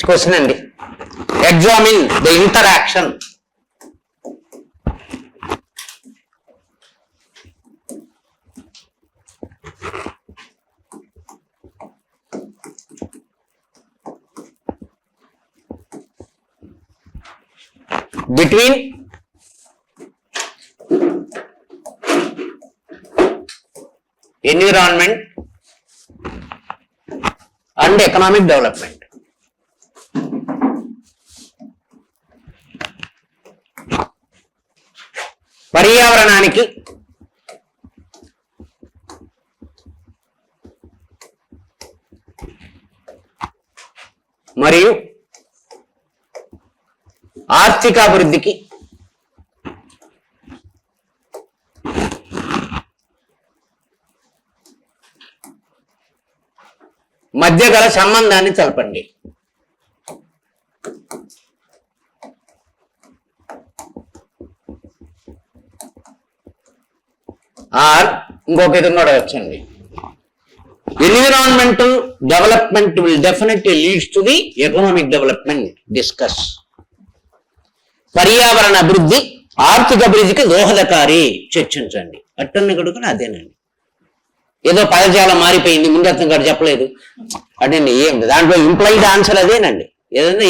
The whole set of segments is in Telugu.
నెక్స్ట్ క్వశ్చన్ అండి, examine the interaction between environment and economic development. పర్యావరణానికి మరియు ఆర్థిక అభివృద్ధికి మధ్య గల సంబంధాన్ని తెలపండి. ఆర్ ఇంకొక విధంగా వచ్చండి, environmental development will definitely leads to the economic development. Discuss. పర్యావరణ అభివృద్ధి ఆర్థిక అభివృద్ధికి దోహదకారి. చర్చించండి. అట్టన్ని కడుకుని అదేనండి. ఏదో పదజాలం మారిపోయింది, మునిరత్నం గారు చెప్పలేదు అంటే ఏం దాంట్లో ఇంప్లాయిడ్ ఆన్సర్ అదేనండి.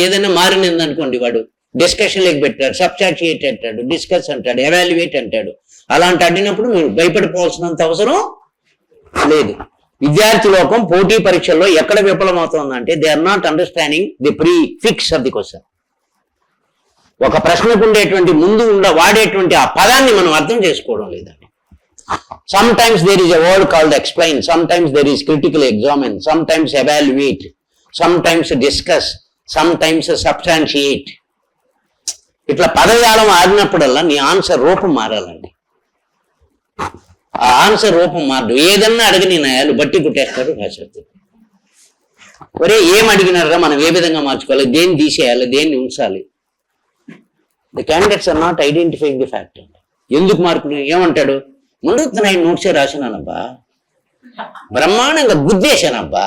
ఏదైనా మారినది అనుకోండి, వాడు డిస్కషన్ లేక పెట్టాడు, సబ్స్టాన్షియేట్ అంటాడు, డిస్కస్ అంటాడు, ఎవాల్యుయేట్ అంటాడు. అలాంటి అడిగినప్పుడు మీరు భయపడిపోవాల్సినంత అవసరం లేదు. విద్యార్థి లోకం పోటీ పరీక్షల్లో ఎక్కడ విఫలమవుతుందంటే they are not understanding the prefix of the question. ఒక ప్రశ్నకు ఉండేటువంటి ముందు వాడేటువంటి ఆ పదాన్ని మనం అర్థం చేసుకోవడం లేదండి. Sometimes there is a word called explain, sometimes there is critical examine, sometimes evaluate, sometimes discuss, sometimes substantiate. ఇట్లా పదజాలం ఆడినప్పుడల్లా నీ ఆన్సర్ రూపం మారాలండి. ఆ ఆన్సర్ రూపం మారదు. ఏదన్నా అడిగి నాయాలు బట్టి కుట్టేస్తారు రాసేస్తారు. ఒరే ఏం అడిగినారా, మనం ఏ విధంగా మార్చుకోవాలి, దేన్ని తీసేయాలి, దేన్ని ఉంచాలి. The candidates are not identifying the fact అండి. ఎందుకు మార్పులు ఏమంటాడు, మునిరత్నం నోట్సే రాసినానబ్బా, బ్రహ్మాండంగా గుద్దేశానబ్బా,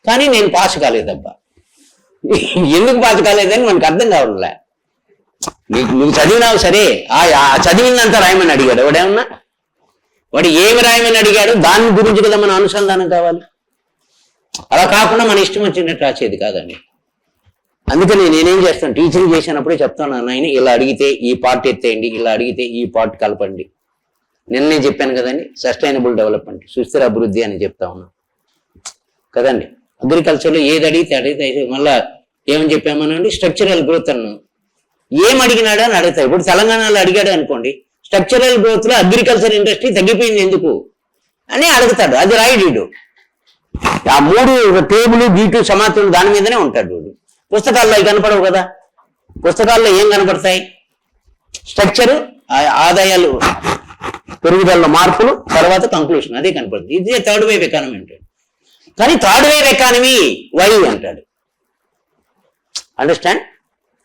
కానీ నేను పాస్ కాలేదబ్బా. ఎందుకు పాస్ కాలేదని మనకు అర్థం కావట్లే. నువ్వు చదివినావు సరే, ఆ చదివిందంతా రాయమని అడిగాడు. వాడేమన్నా వాడు ఏమి రాయమని అడిగాడు, దాని గురించి కదా మన అనుసంధానం కావాలి. అలా కాకుండా మన ఇష్టం వచ్చినట్టు రాసేది కాదండి. అందుకని నేనేం చేస్తాను, టీచింగ్ చేసినప్పుడే చెప్తాను, నాయన ఇలా అడిగితే ఈ పార్ట్ ఎత్తేయండి, ఇలా అడిగితే ఈ పార్ట్ కలపండి. నిన్నే చెప్పాను కదండి, సస్టైనబుల్ డెవలప్మెంట్, సుస్థిర అభివృద్ధి అని చెప్తా ఉన్నాం కదండి. అగ్రికల్చర్లో ఏది అడిగితే మళ్ళా ఏమని చెప్పామనండి, స్ట్రక్చరల్ గ్రోత్ అన్నాం. ఏం అడిగినాడు అని అడుగుతాయి. ఇప్పుడు తెలంగాణలో అడిగాడు అనుకోండి, స్ట్రక్చరల్ గ్రోత్ లో అగ్రికల్చర్ ఇండస్ట్రీ తగ్గిపోయింది ఎందుకు అని అడుగుతాడు. అది రాయుడు. ఆ 3 టేబుల్ గీటు సమాత్రులు దాని మీదనే ఉంటాడు. పుస్తకాల్లో అవి కనపడవు కదా. పుస్తకాల్లో ఏం కనపడతాయి, స్ట్రక్చరు, ఆదాయాలు పెరుగుదల మార్పులు, తర్వాత కంక్లూషన్, అదే కనపడుతుంది. ఇదే థర్డ్ వేవ్ ఎకానమీ అంటాడు. కానీ థర్డ్ వేవ్ ఎకానమీ వై అంటాడు. అండర్స్టాండ్.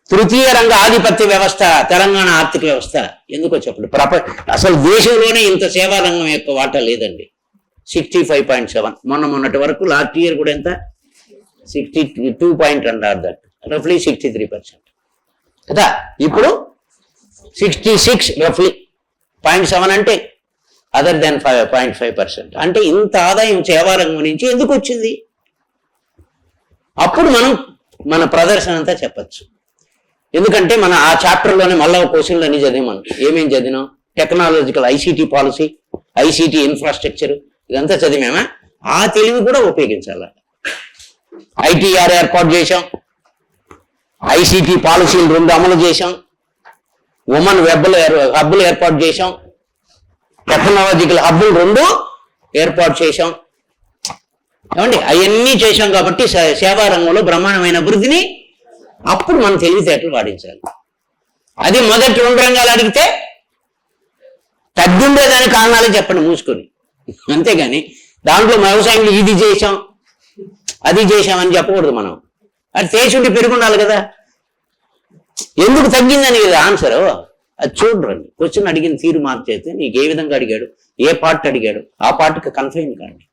తృతీయ రంగ ఆధిపత్య వ్యవస్థ తెలంగాణ ఆర్థిక వ్యవస్థ ఎందుకో చెప్పండి. అసలు దేశంలోనే ఇంత సేవా రంగం యొక్క వాటా లేదండి. 65.7. మొన్నటి వరకు లాస్ట్ ఇయర్ కూడా ఎంత 62 అంటారు, దట్ రఫ్లీ 63% కదా. ఇప్పుడు 66 రఫ్లీ 0.7 అంటే అదర్ దాన్ 0.5%. అంటే ఇంత ఆదాయం సేవా రంగం నుంచి ఎందుకు వచ్చింది? అప్పుడు మనం మన ప్రదర్శన అంతా చెప్పచ్చు. ఎందుకంటే మన ఆ చాప్టర్లోనే మళ్ళా క్వశ్చన్లు అన్ని చదివాం. ఏమేం చదివినాం, technological ICT policy, ICT infrastructure, ఇదంతా చదివామా. ఆ తెలివి కూడా ఉపయోగించాలి. ఐటీఆర్ ఏర్పాటు చేశాం, ఐసీటీ పాలసీలు 2 అమలు చేశాం, ఉమెన్ హబ్బులు ఏర్పాటు చేశాం, టెక్నాలజికల్ హబ్బులు 2 ఏర్పాటు చేశాం. ఏమండి అవన్నీ చేశాం కాబట్టి సేవా రంగంలో బ్రహ్మాండమైన అభివృద్ధిని అప్పుడు మనం తెలివితేటలు వాడించాలి. అది మొదటి 2 రంగాలు అడిగితే తగ్గుండేదాని కారణాలు చెప్పండి మూసుకొని. అంతేగాని దాంట్లో వ్యవసాయంలో ఇది చేశాం అది చేశామని చెప్పకూడదు. మనం అది చేసుంటే పెరుగుండాలి కదా. ఎందుకు తగ్గిందని కదా ఆన్సరు. అది చూడరండి. క్వశ్చన్ అడిగిన తీరు మార్చేస్తే నీకు ఏ విధంగా అడిగాడు, ఏ పార్ట్ అడిగాడు, ఆ పార్ట్కి కన్ఫైన్ కాండి.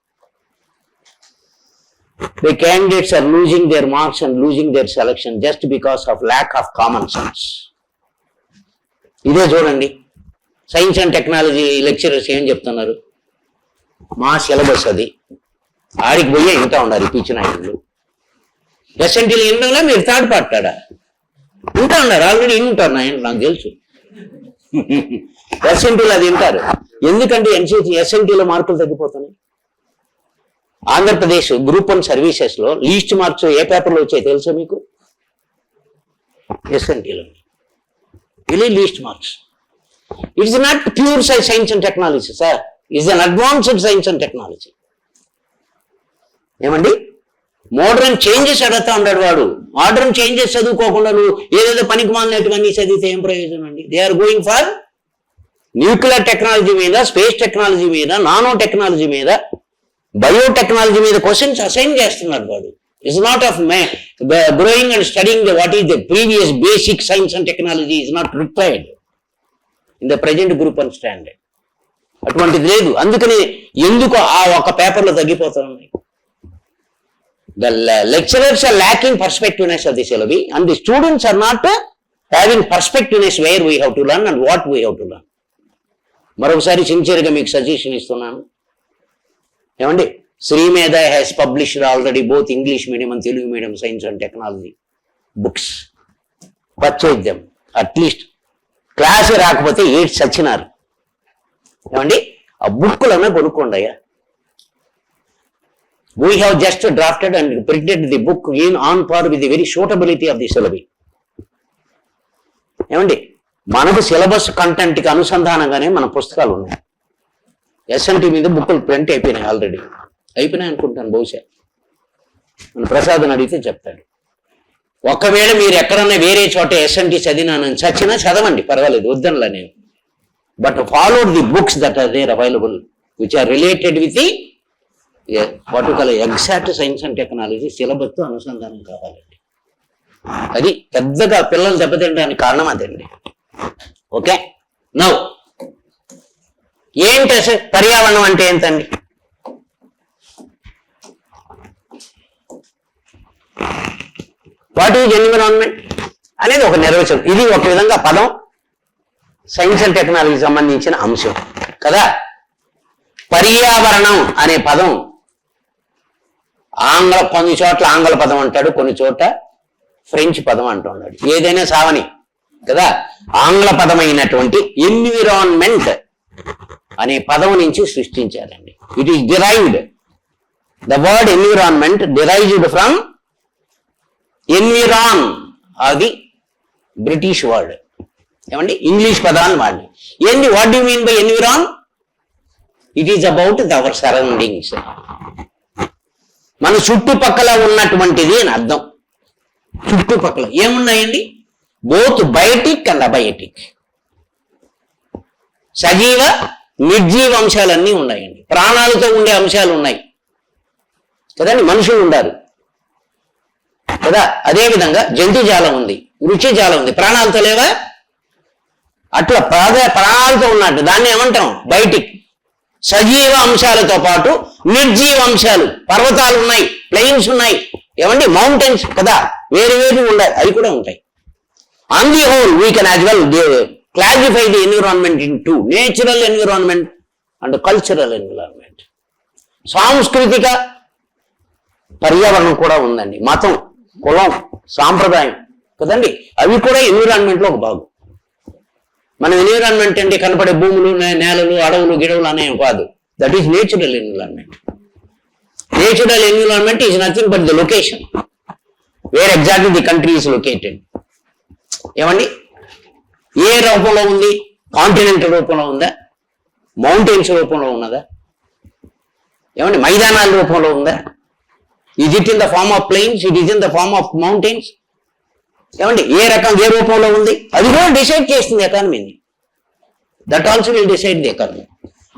the candidates are losing their marks and losing their selection just because of lack of common sense. ఇదే చూడండి, సైన్స్ అండ్ టెక్నాలజీ లెక్చరర్స్ ఏం చెప్తున్నారు, మా సిలబస్ అది, ఆడికి పోయే ఇంకా ఉన్నారు పిచ్చిన ఆయనలు. ఎస్ఎన్టీలు వినడంలో మీరు థర్డ్ పార్టాడా ఇంకా ఉన్నారు, ఆల్రెడీ వింటారు ఆయన, నాకు తెలుసు. ఎస్ఎన్టీలు అది వింటారు. ఎందుకంటే ఎస్ఎన్టీలో మార్కులు తగ్గిపోతున్నాయి. ఆంధ్రప్రదేశ్ గ్రూప్ 1 సర్వీసెస్ లో లీస్ట్ మార్క్స్ ఏ పేపర్లో వచ్చాయి తెలుసా మీకు? ఎస్ఎన్టీలో really least marks. It is not pure science and technology, sir. It is an advanced science and technology. ఏమండి, మోడర్న్ చేంజెస్ అడుగుతా ఉన్నాడు వాడు. మోడర్న్ చేంజెస్ చదువుకోకుండా నువ్వు ఏదేదో పనికి మాలినటువంటి చదివితే ఏం ప్రయోజనం అండి? They are going for nuclear technology మీద, స్పేస్ టెక్నాలజీ మీద, నానో టెక్నాలజీ మీద, బయోటెక్నాలజీ మీద క్వశ్చన్స్ అసైన్ చేస్తున్నాడు వాడు. Is not of growing and studying what is the previous basic science and technology is not required in the present group 1 standard. అటువంటిది లేదు. అందుకని ఎందుకు ఆ ఒక పేపర్లో తగ్గిపోతున్నాయి? The lecturers are lacking perspectiveness of the syllabi and the students are not having perspectiveness where we have to learn and what we have to learn. మరొకసారి సిన్సియర్గా మీకు సజెషన్ ఇస్తున్నాను. ఏమండి, Srimeda has published already both English medium and Telugu medium science and technology books. Purchase them. At least class రాకపోతే 8 సచ్చినారు. ఏమండి, ఆ బుక్కులన్నా కొనుక్కోండియా. We have just drafted and printed the book in on par with the very suitability of the syllabi. ఏమండి, మనకు సిలబస్ కంటెంట్కి అనుసంధానంగానే మన పుస్తకాలు ఉన్నాయి. ఎస్ఎన్టీ మీద బుక్కులు ప్రింట్ అయిపోయినాయి, ఆల్రెడీ అయిపోయినాయి అనుకుంటాను. బహుశా మన ప్రసాద్ని అడిగితే చెప్తాడు. ఒకవేళ మీరు ఎక్కడన్నా వేరే చోట ఎస్ఎన్టీ చదివినానని చదవండి, పర్వాలేదు, వద్దనలా నేను. But follow the books that are there available which are related with the what you call exact science and technology సిలబస్తో అనుసంధానం కావాలండి. అది పెద్దగా పిల్లలు దెబ్బతినడానికి కారణం అదండి. ఓకే, నౌ ఏంటి పర్యావరణం అంటే ఏంటండి? వాట్ ఈజ్ ఎన్విరాన్మెంట్ అనేది ఒక నిర్వచనం. ఇది ఒక విధంగా పదం, సైన్స్ అండ్ టెక్నాలజీకి సంబంధించిన అంశం కదా. పర్యావరణం అనే పదం కొన్ని చోట్ల ఆంగ్ల పదం అంటాడు, కొన్ని చోట ఫ్రెంచ్ పదం అంటున్నాడు. ఏదైనా సావని కదా. ఆంగ్ల పదమైనటువంటి ఎన్విరాన్మెంట్ అనే పదం నుంచి సృష్టించారండి. It is derived, the word environment derived from environ, అది బ్రిటిష్ వర్డ్. ఏమండి, ఇంగ్లీష్ పదాన్ని వాడి. ఏంటి, what do mean by environ? It is about our surroundings, మన చుట్టుపక్కల ఉన్నటువంటిది అని అర్థం. చుట్టుపక్కల ఏమున్నాయండి? బోత్ బయోటిక్ అండ్ అబయోటిక్, సజీవ నిర్జీవ అంశాలన్నీ ఉన్నాయండి. ప్రాణాలతో ఉండే అంశాలు ఉన్నాయి కదండి, మనుషులు ఉండారు కదా. అదేవిధంగా జంతుజాలం ఉంది, రుచిజాలం ఉంది, ప్రాణాలతో లేవా? అట్లా ప్రాణాలతో ఉన్నట్టు దాన్ని ఏమంటాం? బయోటిక్. సజీవ అంశాలతో పాటు నిర్జీవ అంశాలు, పర్వతాలు ఉన్నాయి, ప్లెయిన్స్ ఉన్నాయి, ఏమండి మౌంటైన్స్ కదా, వేరు వేరు ఉన్నాయి, అవి కూడా ఉంటాయి. On the whole we can as well classify the environment in two, natural environment and cultural environment. సాంస్కృతిక పర్యావరణం కూడా ఉందండి, మతం, కులం, సాంప్రదాయం కదండి, అవి కూడా ఎన్విరాన్మెంట్ లో ఒక భాగం. మనం ఎన్విరాన్మెంట్ అంటే కనపడే భూములు, నేలలు, అడవులు, గిడవులు అనేవి కాదు. That is natural environment. Natural environment is nothing but the location where exactly the country is located. ఏమండి, ఏ రూపంలో ఉంది? కాంటినెంట్ రూపంలో ఉందా? మౌంటైన్స్ రూపంలో ఉన్నదా? ఏమండి, మైదానాల రూపంలో ఉందా? Is it in the form of plains? It is in the form of mountains? ఏమండి, ఏ రూపంలో ఉంది? అది కూడా డిసైడ్ చేస్తుంది ఎకానమీని. That also will decide the economy.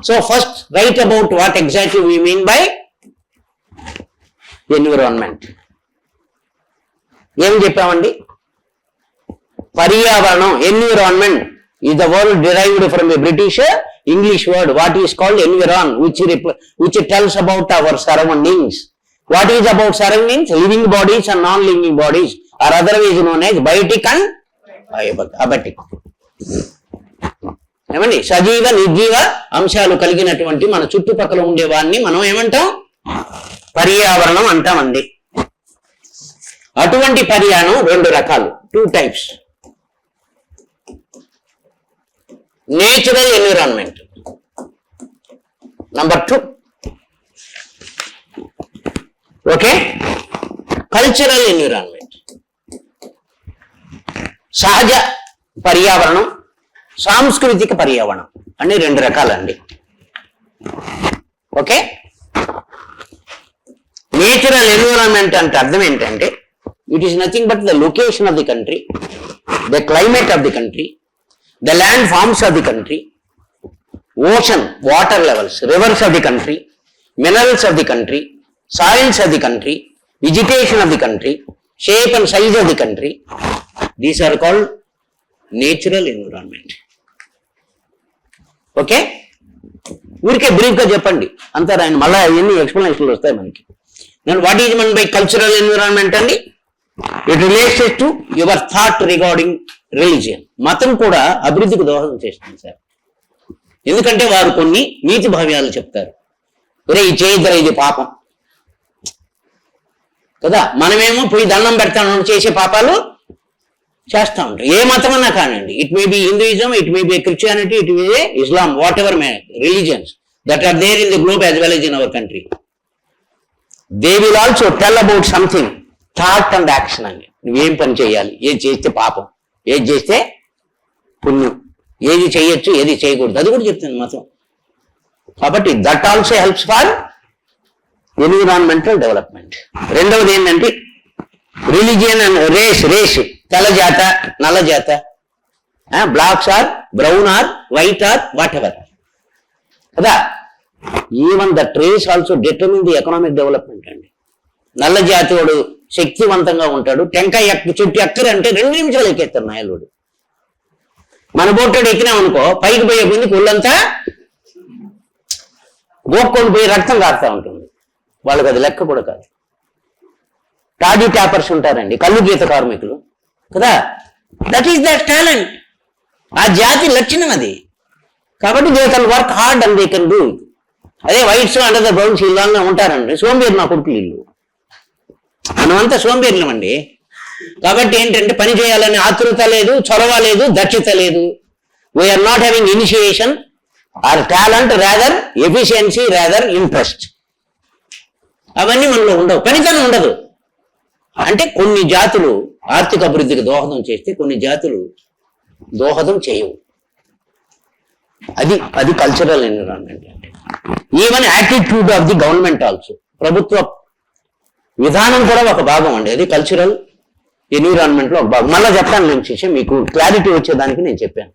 So first write about what exactly we mean by environment. ఏం చెప్పామండి? పర్యావరణం, environment is the word derived from a British English word what is called environ, which tells about our surroundings. What is about surroundings? Living bodies and non-living bodies are otherwise known as biotic and abiotic. ఏమండి సజీవ నిర్జీవ అంశాలు కలిగినటువంటి మన చుట్టుపక్కల ఉండేవాన్ని మనం ఏమంటాం? పర్యావరణం అంటామండి. అటువంటి పర్యావరణం రెండు రకాలు, 2 types. Natural environment number 2. Okay, cultural environment. సహజ పర్యావరణం, సాంస్కృతిక పర్యావరణం అనే 2 రకాలండి. ఓకే, నేచురల్ ఎన్విరాన్మెంట్ అంటే అర్థం ఏంటంటే it is nothing but the location of the country, the climate of the country, the land forms of the country, ocean water levels, rivers of the country, minerals of the country, soils of the country, vegetation of the country, shape and size of the country. These are called natural environment. Okay, ఊరికే బ్రీఫ్గా చెప్పండి అంతా, ఆయన మళ్ళీ అవన్నీ ఎక్స్ప్లెనేషన్లు వస్తాయి మనకి. నేను what is Mann by cultural environment అండి? It related to your thought regarding religion. మతం కూడా అభివృద్ధికి దోహదం చేస్తుంది సార్. ఎందుకంటే వారు కొన్ని నీతి భావ్యాలు చెప్తారు. ఒరే ఈ చేయద్దర, ఇది పాపం కదా. మనమేమో పోయి దండం పెడతాను చేసే పాపాలు చేస్తూ ఉంటాం. ఏ మతం అన్నా కానివ్వండి, it may be Hinduism, it may be Christianity, it may be Islam, whatever may religions that are there in the globe as well as in our country. They will also tell about something, thought and action అండి. నువ్వేం పని చేయాలి, ఏది చేస్తే పాపం, ఏది చేస్తే పుణ్యం, ఏది చేయొచ్చు ఏది చేయకూడదు, అది కూడా చెప్తుంది మతం. కాబట్టి that also helps for environmental development. రెండవది ఏంటంటే రిలీజియన్ అండ్ రేస్, తెల్ల జాత నల్ల జాత, blacks or brown or white or whatever కదా. Even that race also determine the economic development అండి. నల్ల జాతి వాడు శక్తివంతంగా ఉంటాడు, టెంకాయ చెట్టు ఎక్కరంటే 2 నిమిషాలు ఎక్కేస్తారు నాయలుడు. మన బోటాడు ఎక్కినామనుకో పైకి పోయే కొద్ది ఒళ్ళంతా గోక్కొని పోయి రక్తం కారుతూ ఉంటుంది. వాళ్ళకి అది లెక్క కూడా కాదు. టాడీ ట్యాపర్స్ ఉంటారండి, కళ్ళు గీత కార్మికులు కదా. దట్ ఈస్ ద టాలెంట్, ఆ జాతి లక్షణం అది. కాబట్టి they can work hard and they can do it. అదే వైట్స్ అండర్ ద బ్రౌన్స్ ఇల్లాగా ఉంటారండి, సోంబేరు నా కొడుకులు ఇల్లు. మనమంతా సోంబేరులం అండి. కాబట్టి ఏంటంటే పని చేయాలని ఆతృత లేదు, చొరవ లేదు, దక్షత లేదు. We are not having initiation or talent, rather efficiency, rather interest. అవన్నీ మనలో ఉండవు, పనితనం ఉండదు. అంటే కొన్ని జాతులు ఆర్థిక అభివృద్ధికి దోహదం చేస్తే కొన్ని జాతులు దోహదం చేయవు. అది కల్చరల్ ఎన్విరాన్మెంట్ అంటే. Even attitude of the government also, ప్రభుత్వ విధానం కూడా ఒక భాగం అండి. అది కల్చరల్ ఎన్విరాన్మెంట్ లో ఒక భాగం. మళ్ళీ చెప్తాను నేను చేసి మీకు క్లారిటీ వచ్చేదానికి నేను చెప్పాను.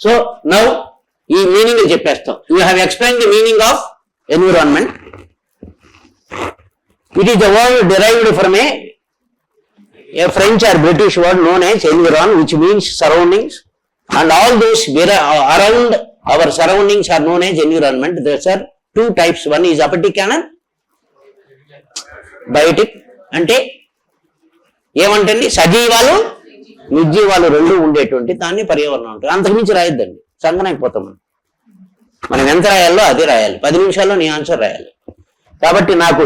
సో నౌ ఈ మీనింగ్ చెప్పేస్తాం. You have explain the meaning of environment. It is the word derived from a French or British word known as environ, which means surroundings, and all those around our surroundings are known as environment. There are 2 types. One is abiotic and biotic. అంటే ఏమంటండి, సజీవాలు నిర్జీవాలు రెండు ఉండేటువంటి దాన్ని పర్యావరణం ఉంటుంది. అంతకుమించి రాయొద్దండి, సంగనైపోతాం మనం ఎంత రాయాలో అదే రాయాలి. 10 నిమిషాల్లో నీ ఆన్సర్ రాయాలి. కాబట్టి నాకు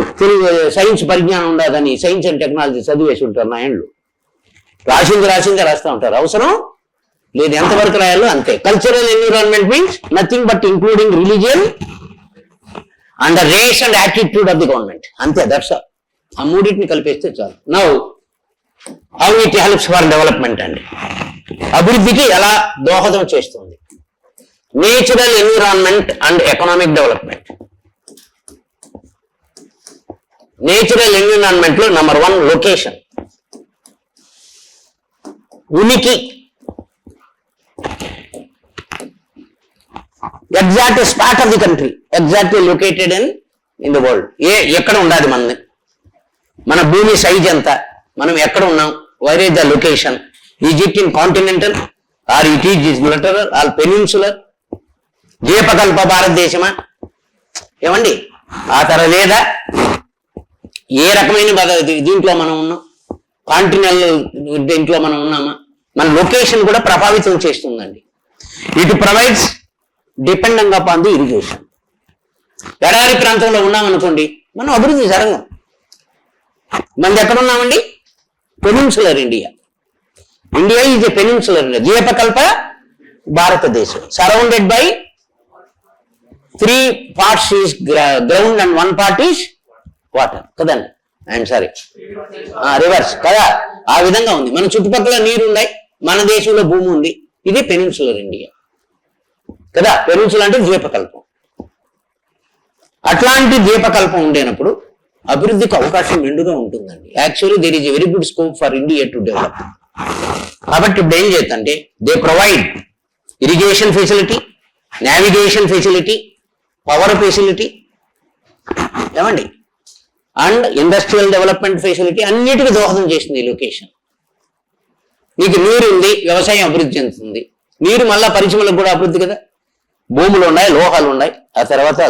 సైన్స్ పరిజ్ఞానం ఉండదని సైన్స్ అండ్ టెక్నాలజీ చదివేసి ఉంటారు నా ఏండ్లు. రాసిందే రాస్తూ ఉంటారు, అవసరం లేదు. ఎంతవరకు రాయాలో అంతే. Cultural environment means nothing but including religion and the race and attitude of the government. అంతే, దట్స్ ఆల్. ఆ మూడింటిని కలిపేస్తే చాలు. Now how it helps for development అండి. అభివృద్ధికి ఎలా దోహదం చేస్తుంది natural environment and economic development. Natural environment లో నంబర్ 1 లొకేషన్, ఉనికి. Exact spot of the country, exactly located in the world. ఎక్కడ ఉండాలి మనది, మన భూమి సైజ్ ఎంత, మనం ఎక్కడ ఉన్నాం, where is the location. Is it in continental or it is littoral or peninsular, ద్వీపకల్ప భారతదేశమా ఏమండి, ఆ తర లేదా ఏ రకమైన దీంట్లో మనం ఉన్నాం, కాంటినెంటల్ దీంట్లో మనం ఉన్నామా, మన లొకేషన్ కూడా ప్రభావితం చేస్తుందండి. It provides depending upon the irrigation. ఎడారి ప్రాంతంలో ఉన్నామనుకోండి, మనం అభివృద్ధి జరగం. మనది ఎక్కడ ఉన్నామండి? Peninsular India. India is a peninsular India, ద్వీపకల్ప భారతదేశం. Surrounded by 3 parts is ground and 1 part is water కదండి. ఐఎమ్ సారీ, రివర్స్ కదా, ఆ విధంగా ఉంది. మన చుట్టుపక్కల నీరు ఉన్నాయి, మన దేశంలో భూమి ఉంది. ఇది పెనిన్సులర్ ఇండియా కదా. పెనిన్సులర్ అంటే ద్వీపకల్పం. అట్లాంటి ద్వీపకల్పం ఉండేనప్పుడు అభివృద్ధికి అవకాశం మెండుగా ఉంటుందండి. Actually there is a very good scope for India to develop. కాబట్టి ఇప్పుడు ఏం చేద్దంటే, they provide irrigation facility, navigation facility, power facility, ఏమండి, అండ్ ఇండస్ట్రియల్ డెవలప్మెంట్ ఫెసిలిటీ, అన్నిటికీ దోహదం చేస్తుంది ఈ లొకేషన్. నీకు నీరు ఉంది, వ్యవసాయం అభివృద్ధి చెందుతుంది. నీరు మళ్ళా పరిశ్రమలకు కూడా అభివృద్ధి కదా. భూములు ఉన్నాయి, లోహాలు ఉన్నాయి, ఆ తర్వాత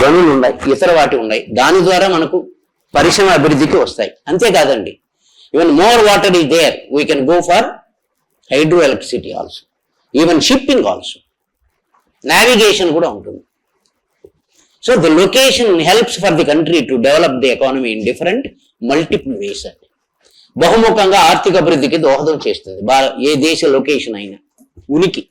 గనులు ఉన్నాయి, ఇతర వాటి ఉన్నాయి. దాని ద్వారా మనకు పరిశ్రమ అభివృద్ధికి వస్తాయి. అంతేకాదండి, even more water is there, we can go for hydro electricity also, even shipping also, navigation కూడా ఉంటుంది. So the location helps for the country to develop the economy in different multiple ways అండి. బహుముఖంగా ఆర్థిక అభివృద్ధికి దోహదం చేస్తుంది ఏ దేశ లొకేషన్ అయినా. ఉనికి